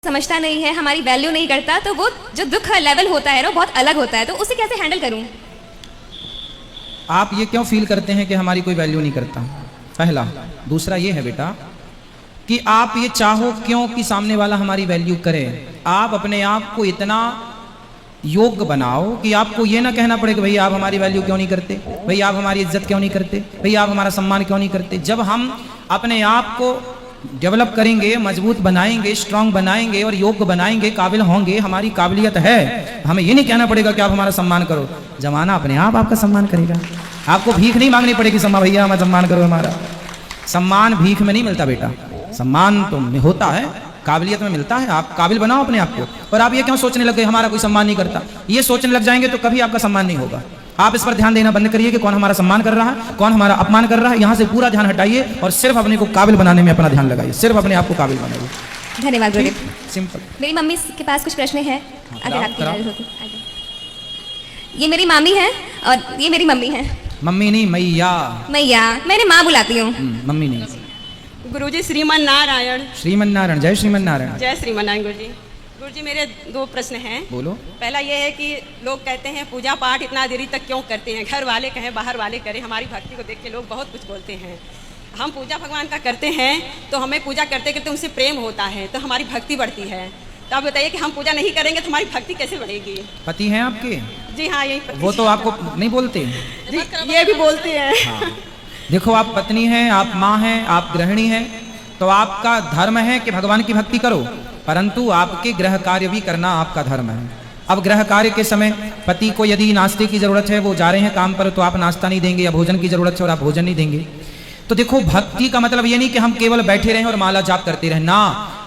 समझता नहीं है, हमारी वैल्यू नहीं करता, तो वो जो दुख लेवल होता है ना बहुत अलग होता है, तो उसे कैसे हैंडल करूं? आप ये क्यों फील करते हैं कि हमारी कोई वैल्यू नहीं करता? पहला। दूसरा ये है बेटा कि आप ये चाहो क्यों कि सामने वाला हमारी वैल्यू करे। आप अपने आप को इतना योग्य बनाओ कि आपको ये ना कहना पड़े कि भाई आप हमारी वैल्यू क्यों नहीं करते, भाई आप हमारी इज्जत क्यों नहीं करते, भाई आप हमारा सम्मान क्यों नहीं करते। जब हम अपने आप को डेवलप करेंगे, मजबूत बनाएंगे, स्ट्रांग बनाएंगे और योग्य बनाएंगे, काबिल होंगे, हमारी काबिलियत है, हमें ये नहीं कहना पड़ेगा कि आप हमारा सम्मान करो। जमाना अपने आप आपका सम्मान करेगा। आपको भीख नहीं मांगनी पड़ेगी, सम्मान भैया हमारा सम्मान करो। हमारा सम्मान भीख में नहीं मिलता बेटा, सम्मान तो होता है, काबिलियत में मिलता है। आप काबिल बनाओ अपने आप को। और आप ये क्यों सोचने लगे हमारा कोई सम्मान नहीं करता? ये सोचने लग जाएंगे तो कभी आपका सम्मान नहीं होगा। आप इस पर ध्यान देना बंद करिए कि कौन हमारा सम्मान कर रहा है, कौन हमारा अपमान कर रहा है। यहाँ से पूरा ध्यान हटाइए और सिर्फ अपने को काबिल बनाने में अपना ध्यान लगाइए, सिर्फ अपने आप को काबिल बनाइए। धन्यवाद गुरुदेव। सिंपल। मेरी मम्मी के पास कुछ प्रश्न है, अगर आपकी इजाजत हो तो। आगे। ये मेरी मामी है और ये मेरी मम्मी है। मम्मी नहीं, मैया। मैया, मैंने माँ बुलाती हूँ। मम्मी नहीं। गुरुजी श्रीमन नारायण। श्रीमन नारायण। जय श्रीमन नारायण। जय श्रीमन नारायण। गुरुजी गुरुजी मेरे दो प्रश्न हैं। बोलो। पहला ये है कि लोग कहते हैं पूजा पाठ इतना देरी तक क्यों करते हैं, घर वाले कहें बाहर वाले करें, हमारी भक्ति को देख के लोग बहुत कुछ बोलते हैं। हम पूजा भगवान का करते हैं तो हमें पूजा करते करते उनसे प्रेम होता है, तो हमारी भक्ति बढ़ती है। तो आप बताइए कि हम पूजा नहीं करेंगे तो हमारी भक्ति कैसे बढ़ेगी? पति हैं आपके? जी हाँ, यही। वो तो आपको नहीं बोलते जी, ये भी बोलते हैं। हाँ। देखो, आप पत्नी हैं, आप माँ हैं, आप गृहिणी हैं, तो आपका धर्म है कि भगवान की भक्ति करो, परंतु आपके गृह कार्य भी करना आपका धर्म है। अब गृह कार्य के समय पति को यदि नाश्ते की जरूरत है, वो जा रहे हैं काम पर, तो आप नाश्ता नहीं देंगे, या भोजन की जरूरत है और आप भोजन नहीं देंगे। तो देखो, भक्ति का मतलब ये नहीं कि हम केवल बैठे रहें और माला जाप करते रहें ना।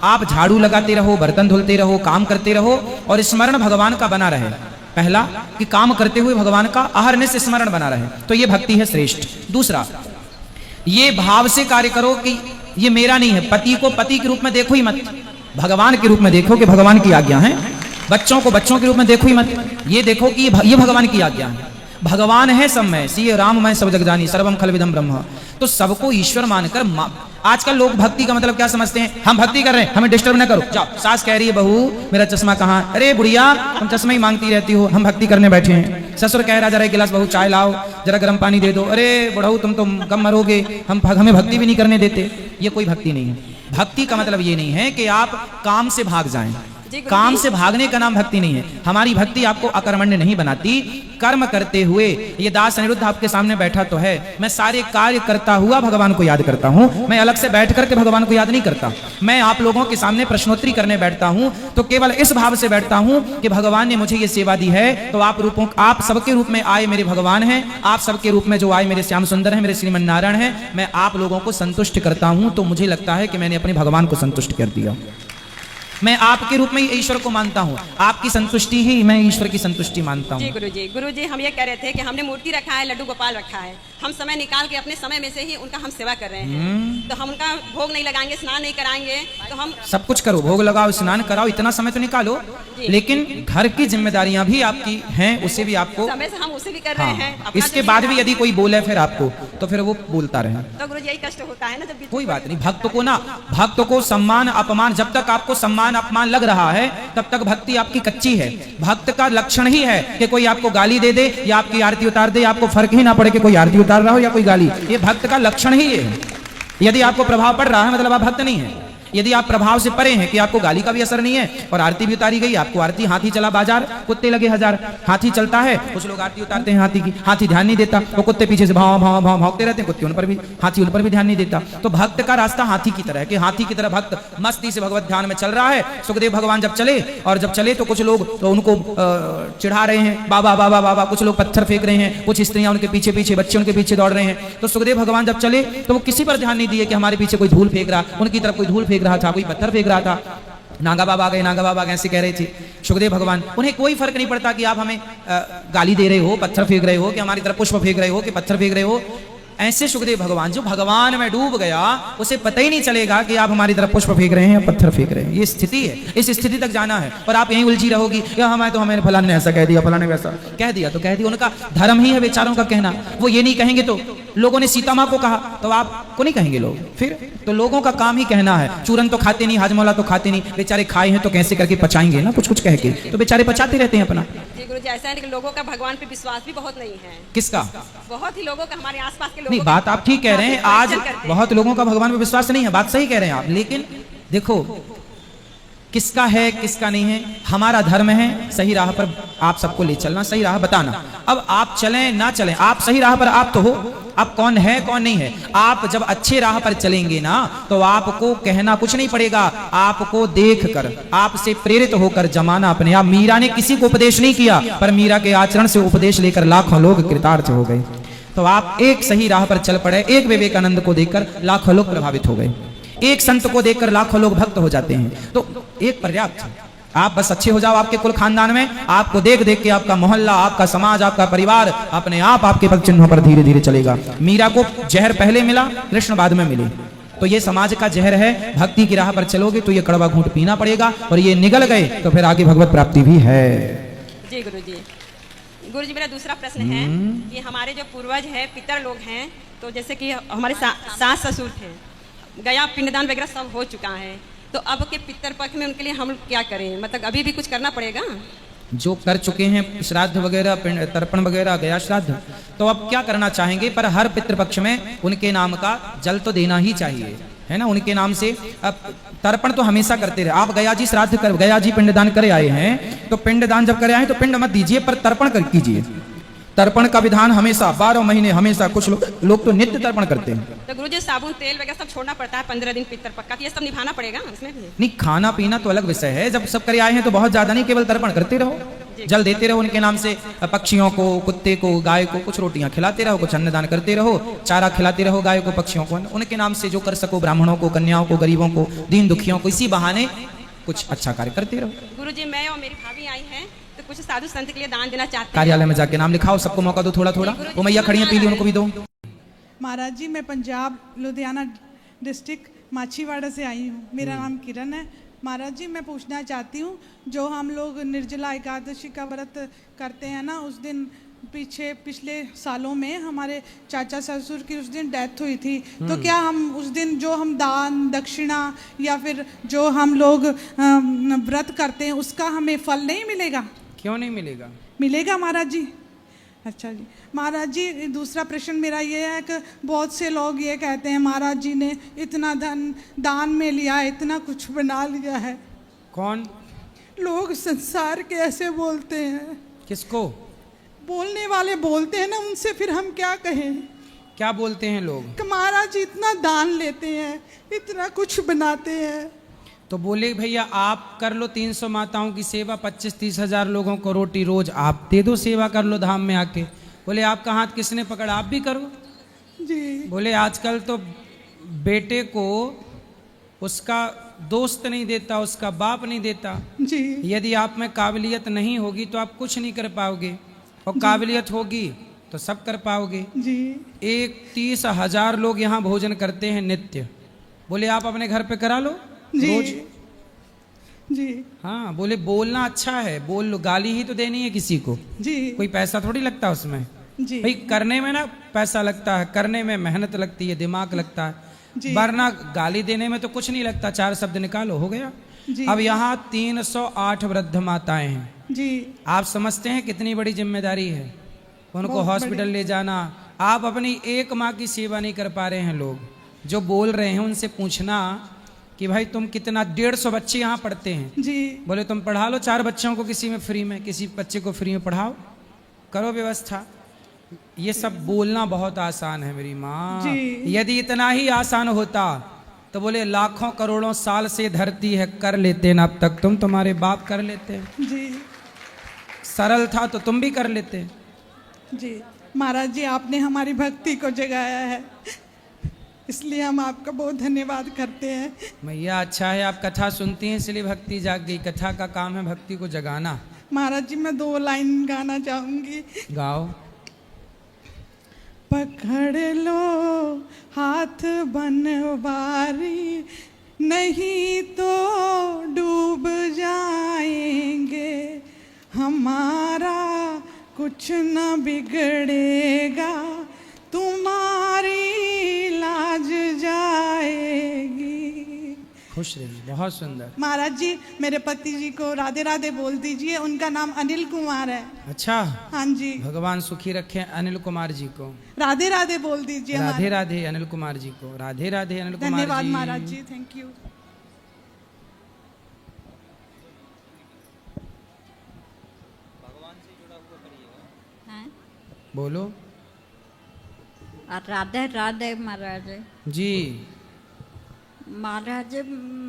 आप झाड़ू लगाते रहो, बर्तन धुलते रहो, काम करते रहो और स्मरण भगवान का बना रहे। पहला कि काम करते हुए भगवान का अहरनिश स्मरण बना रहे, तो ये भक्ति है श्रेष्ठ। दूसरा, ये भाव से कार्य करो कि ये मेरा नहीं है। पति को पति के रूप में देखो ही मत, भगवान के रूप में देखो कि भगवान की आज्ञा है। बच्चों को बच्चों के रूप में देखो ही मत, ये देखो कि ये भगवान की आज्ञा है। भगवान है सब में, सी राम मैं सब जग जानी, सर्वम खलविदम ब्रह्म। तो सबको ईश्वर मानकर आजकल लोग भक्ति का मतलब क्या समझते हैं? हम भक्ति कर रहे हैं, हमें डिस्टर्ब ना करो। जाओ, सास कह रही है बहू मेरा चश्मा कहाँ? अरे बुढ़िया, तुम चश्मा ही मांगती रहती हो, हम भक्ति करने बैठे हैं। ससुर कह रहा जरा एक गिलास बहू चाय लाओ, जरा गर्म पानी दे दो। अरे बुढ़ऊ तुम तो कम मरोगे, हमें भक्ति भी नहीं करने देते। ये कोई भक्ति नहीं है। भक्ति का मतलब ये नहीं है कि आप काम से भाग जाएं। काम से भागने का नाम भक्ति नहीं है। हमारी भक्ति आपको अकर्मण्य नहीं बनाती। कर्म करते हुए, ये दास अनिरुद्ध आपके सामने बैठा तो है, मैं सारे कार्य करता हुआ भगवान को याद करता हूँ। मैं अलग से बैठ करके भगवान को याद नहीं करता। मैं आप लोगों के सामने प्रश्नोत्तरी करने बैठता हूँ तो केवल इस भाव से बैठता हूँ कि भगवान ने मुझे ये सेवा दी है, तो आप सबके रूप में आए मेरे भगवान हैं, आप सबके रूप में जो आए मेरे श्याम सुंदर हैं, मेरे श्रीमन नारायण हैं। मैं आप लोगों को संतुष्ट करता हूँ, तो मुझे लगता है कि मैंने अपने भगवान को संतुष्ट कर दिया। मैं आपके रूप में ईश्वर को मानता हूँ, आपकी संतुष्टि ही मैं ईश्वर की संतुष्टि मानता हूँ। जी गुरुजी हम ये कह रहे थे कि हमने मूर्ति रखा है, लड्डू गोपाल रखा है, हम समय निकाल के अपने समय में से ही उनका हम सेवा कर रहे हैं। तो हम उनका भोग नहीं लगाएंगे, स्नान नहीं कराएंगे, तो हम सब कुछ करो, भोग लगाओ, स्नान कराओ, इतना समय तो निकालो, लेकिन घर की जिम्मेदारियां भी आपकी हैं, उसे भी आपको समय से हम उसे भी कर रहे हैं। इसके बाद भी यदि कोई बोले फिर आपको, तो फिर वो बोलता रहे, तो गुरुजी यही कष्ट होता है ना। जब कोई बात नहीं, भक्त को सम्मान अपमान, जब तक आपको सम्मान अपमान लग रहा है तब तक भक्ति आपकी कच्ची है। भक्त का लक्षण ही है कि कोई आपको गाली दे दे या आपकी आरती उतार दे, आपको फर्क ही ना पड़े कि कोई आरती उतार रहा हो या कोई गाली। ये भक्त का लक्षण ही है। यदि आपको प्रभाव पड़ रहा है मतलब आप भक्त नहीं है। यदि आप प्रभाव से परे हैं कि आपको गाली का भी असर नहीं है और आरती भी उतारी गई, आपको आरती, हाथी चला बाजार कुत्ते लगे हजार, हाथी चलता है, कुछ लोग आरती उतारते हैं हाथी की, हाथी ध्यान नहीं देता, वो कुत्ते पीछे से भाव भाव भाव भागते रहते हैं, कुत्ते उन पर भी, हाथी उन पर भी ध्यान नहीं देता। तो भक्त का रास्ता हाथी की तरह है कि हाथी की तरह भक्त मस्ती से भगवत ध्यान में चल रहा है। सुखदेव भगवान जब चले, और जब चले तो कुछ लोग तो उनको चिढ़ा रहे हैं, बाबा बाबा बाबा, कुछ लोग पत्थर फेंक रहे हैं, कुछ स्त्रियां उनके पीछे पीछे, बच्चे उनके पीछे दौड़ रहे हैं। तो सुखदेव भगवान जब चले तो वो किसी पर ध्यान नहीं दिए कि हमारे पीछे कोई धूल फेंक रहा, उनकी तरफ कोई धूल फेंक रहा था, कोई पत्थर फेंक रहा था। नागा बाबा आ गए, नागा बाबा ऐसे कह रहे थे सुखदेव भगवान। उन्हें कोई फर्क नहीं पड़ता कि आप हमें गाली दे रहे हो, पत्थर फेंक रहे हो, कि हमारी तरफ पुष्प फेंक रहे हो, कि पत्थर फेंक रहे हो। ऐसे सुखदेव भगवान, जो भगवान में डूब गया, उसे पता ही नहीं चलेगा कि आप हमारी तरफ पुष्प फेंक रहे हैं या पत्थर फेंक रहे हैं। ये स्थिति है, इस स्थिति तक जाना है। और आप यहीं उलझी रहोगी, या हमें फलाने ने ऐसा कह दिया, फलाने वैसा कह दिया, तो कह दिया। उनका धर्म ही है बेचारों का कहना। वो ये नहीं कहेंगे तो लोगों ने सीता माँ को कहा तो आपको नहीं कहेंगे लोग। फिर तो लोगों का काम ही कहना है। चूरन तो खाते नहीं, हाजमोला तो खाते नहीं, बेचारे खाए हैं तो कैसे करके पचाएंगे ना, कुछ कुछ कह के, तो बेचारे पचाते रहते हैं अपना। जी गुरु जी, ऐसा है कि लोगों का भगवान पे विश्वास भी बहुत नहीं है। किसका? बहुत ही लोगों का, हमारे आसपास के लोगों नहीं, का। बात आप ठीक कह रहे हैं, आज बहुत लोगों का भगवान पे विश्वास नहीं है, बात सही कह रहे हैं आप। लेकिन देखो किसका है किसका नहीं है, हमारा धर्म है सही राह पर आप सबको ले चलना, सही राह बताना। अब आप चलें ना चलें, आप सही राह पर आप तो हो, अब कौन है कौन नहीं है। आप जब अच्छे राह पर चलेंगे ना तो आपको कहना कुछ नहीं पड़ेगा, आपको देखकर, आपसे प्रेरित होकर जमाना अपने आप। मीरा ने किसी को उपदेश नहीं किया, पर मीरा के आचरण से उपदेश लेकर लाखों लोग कृतार्थ हो गए। तो आप एक सही राह पर चल पड़े, एक विवेकानंद को देखकर लाखों लोग प्रभावित हो गए, एक संत को देखकर लाखों लोग भक्त हो जाते हैं। तो एक पर्याप्त है, आप बस अच्छे हो जाओ आपके कुल खानदान में, आपको देख देख के आपका मोहल्ला, आपका समाज, आपका परिवार अपने आप आपके पद चिन्हों पर धीरे धीरे चलेगा। मीरा को जहर पहले मिला, कृष्ण बाद में मिले, तो ये समाज का जहर है। भक्ति की राह पर चलोगे तो ये कड़वा घूंट पीना पड़ेगा, और ये निगल गए तो फिर आगे भगवत प्राप्ति भी है। जी गुरु जी। गुरु जी, मेरा दूसरा प्रश्न है कि हमारे जो पूर्वज है, पितर लोग हैं, तो जैसे कि हमारे सास ससुर थे, गया पिंडदान वगैरह सब हो चुका है, तो अब के पितर पक्ष में उनके लिए हम क्या करें? मतलब अभी भी कुछ करना पड़ेगा? जो कर चुके हैं श्राद्ध वगैरह, तर्पण वगैरह, गया श्राद्ध, तो अब क्या करना चाहेंगे? पर हर पितृपक्ष में उनके नाम का जल तो देना ही चाहिए, है ना, उनके नाम से। अब तर्पण तो हमेशा करते रहे। आप गया जी श्राद्ध कर, गया जी पिंडदान करे आए हैं, तो पिंडदान जब करे आए तो पिंड मत दीजिए, पर तर्पण कर कीजिए। तर्पण का विधान हमेशा 12 महीने, हमेशा कुछ लोग तो नित्य तर्पण करते हैं। तो गुरुजी, साबुन तेल वगैरह सब छोड़ना पड़ता है 15 दिन पितर पक्का, तो ये सब निभाना पड़ेगा इसमें भी? नहीं, खाना पीना तो अलग विषय है। जब सब करे आए हैं तो बहुत ज्यादा नहीं, केवल तर्पण करते रहो, जल देते रहो उनके नाम से। पक्षियों को, कुत्ते को, गाय को कुछ रोटियां खिलाते रहो, कुछ अन्नदान करते रहो, चारा खिलाते रहो गाय को, पक्षियों को, उनके नाम से जो कर सको, ब्राह्मणों को, कन्याओं को, गरीबों को, दीन दुखियों को, इसी बहाने कुछ अच्छा कार्य करते रहो। गुरुजी, मैं और मेरी भाभी आई हैं, तो कुछ साधु संत के लिए दान देना चाहते हैं। कार्यालय में जाके नाम लिखाओ, सबको मौका दो थोड़ा थोड़ा। वो मैया खड़ी है पीली, उनको भी दो। महाराज जी, मैं पंजाब लुधियाना डिस्ट्रिक्ट माछीवाड़ा से आई हूँ। मेरा नाम किरण है। महाराज जी, मैं पूछना चाहती हूँ, जो हम लोग निर्जला एकादशी का व्रत करते हैं ना, उस दिन पिछले सालों में हमारे चाचा ससुर की उस दिन डेथ हुई थी, तो क्या हम उस दिन जो हम दान दक्षिणा या फिर जो हम लोग व्रत करते हैं उसका हमें फल नहीं मिलेगा? क्यों नहीं मिलेगा? मिलेगा महाराज जी। अच्छा जी। महाराज जी, दूसरा प्रश्न मेरा ये है कि बहुत से लोग ये कहते हैं महाराज जी ने इतना धन दान में लिया, इतना कुछ बना लिया है। कौन लोग? संसार के ऐसे बोलते हैं। किसको? बोलने वाले बोलते हैं ना, उनसे फिर हम क्या कहें? क्या बोलते हैं लोग? कि महाराज जी इतना दान लेते हैं, इतना कुछ बनाते हैं। तो बोले भैया आप कर लो 300 माताओं की सेवा, 25-30 हजार लोगों को रोटी रोज आप दे दो, सेवा कर लो धाम में आके। बोले आपका हाथ किसने पकड़ा, आप भी करो जी। बोले आजकल तो बेटे को उसका दोस्त नहीं देता, उसका बाप नहीं देता जी। यदि आप में काबिलियत नहीं होगी तो आप कुछ नहीं कर पाओगे, और काबिलियत होगी तो सब कर पाओगे जी। 30,000 लोग यहाँ भोजन करते हैं नित्य। बोले आप अपने घर पे करा लो रोज जी। हाँ, बोले बोलना अच्छा है, बोल लो, गाली ही तो देनी है किसी को, जी। कोई पैसा थोड़ी लगता उसमें जी। भाई। करने में ना पैसा लगता है, करने में मेहनत लगती है, दिमाग लगता है, वरना गाली देने में तो कुछ नहीं लगता, 4 शब्द निकालो हो गया जी। अब यहाँ 308 वृद्ध माताएं हैं जी। आप समझते हैं कितनी बड़ी जिम्मेदारी है उनको हॉस्पिटल ले जाना। आप अपनी एक माँ की सेवा नहीं कर पा रहे हैं। लोग जो बोल रहे हैं उनसे पूछना कि भाई तुम कितना, 150 बच्चे यहाँ पढ़ते हैं जी। बोले तुम पढ़ा लो 4 बच्चों को, किसी में फ्री में, किसी बच्चे को फ्री में पढ़ाओ, करो व्यवस्था। ये सब बोलना बहुत आसान है मेरी माँ। यदि इतना ही आसान होता तो बोले लाखों करोड़ों साल से धरती है, कर लेते ना अब तक, तुम तुम्हारे बाप कर लेते जी। सरल था तो तुम भी कर लेते जी। महाराज जी, आपने हमारी भक्ति को जगाया है, इसलिए हम आपका बहुत धन्यवाद करते हैं। मैया अच्छा है आप कथा सुनती हैं इसलिए भक्ति जाग गई। कथा का काम है भक्ति को जगाना। महाराज जी, मैं 2 लाइन गाना चाहूंगी। गाओ। पकड़ लो हाथ बनवारी, नहीं तो डूब जाएंगे, हमारा कुछ न बिगड़ेगा, तुम्हारा खुश रहिए, बहुत सुंदर। महाराज जी मेरे पति जी को राधे राधे बोल दीजिए, उनका नाम अनिल कुमार है। अच्छा, हाँ जी, भगवान सुखी रखे अनिल कुमार जी को। राधे राधे बोल दीजिए। राधे राधे अनिल कुमार जी को, राधे राधे अनिल कुमार जी। धन्यवाद महाराज जी, थैंक यू। हैं? बोलो राधे राधे महाराज जी। महाराज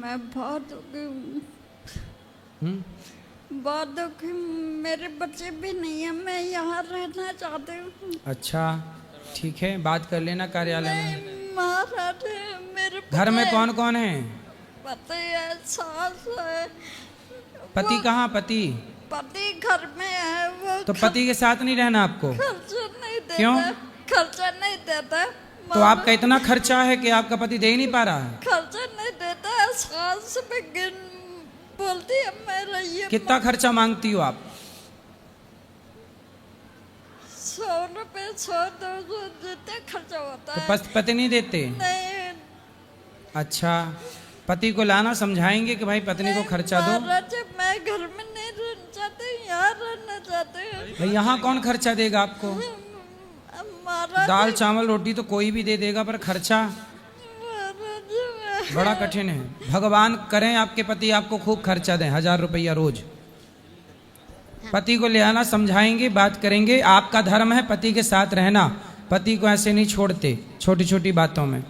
मैं बहुत दुखी हूँ, बहुत दुखी हूँ। मेरे बच्चे भी नहीं है, मैं यहाँ रहना चाहती हूँ। अच्छा ठीक है, बात कर लेना कार्यालय में। नहीं, महाराज मेरे घर में कौन कौन है? पति है, सास है। पति कहाँ? पति पति घर में है, वो तो पति के साथ नहीं रहना आपको? खर्चा नहीं देता। क्यों? खर्चा नहीं देता। तो आपका इतना खर्चा है कि आपका पति दे ही नहीं पा रहा है? खर्चा नहीं देता। सास पे गिन बोलती है मैं रही। कितना खर्चा मांगती हो आप? 100 रुपए 100-200 जितना खर्चा होता तो है। पति नहीं देते? नहीं, अच्छा, पति को लाना, समझाएंगे कि भाई पत्नी को खर्चा दो। महाराज मैं घर में नहीं रहना चाहती, यहाँ रहना चाहती हूँ। भाई यहाँ कौन खर्चा देगा आपको? महाराज दाल चावल रोटी तो कोई भी दे देगा, पर खर्चा महाराज बड़ा कठिन है। भगवान करें आपके पति आपको खूब खर्चा दें, 1000 रुपया रोज। पति को ले आना, समझाएंगे, बात करेंगे। आपका धर्म है पति के साथ रहना, पति को ऐसे नहीं छोड़ते छोटी छोटी बातों में।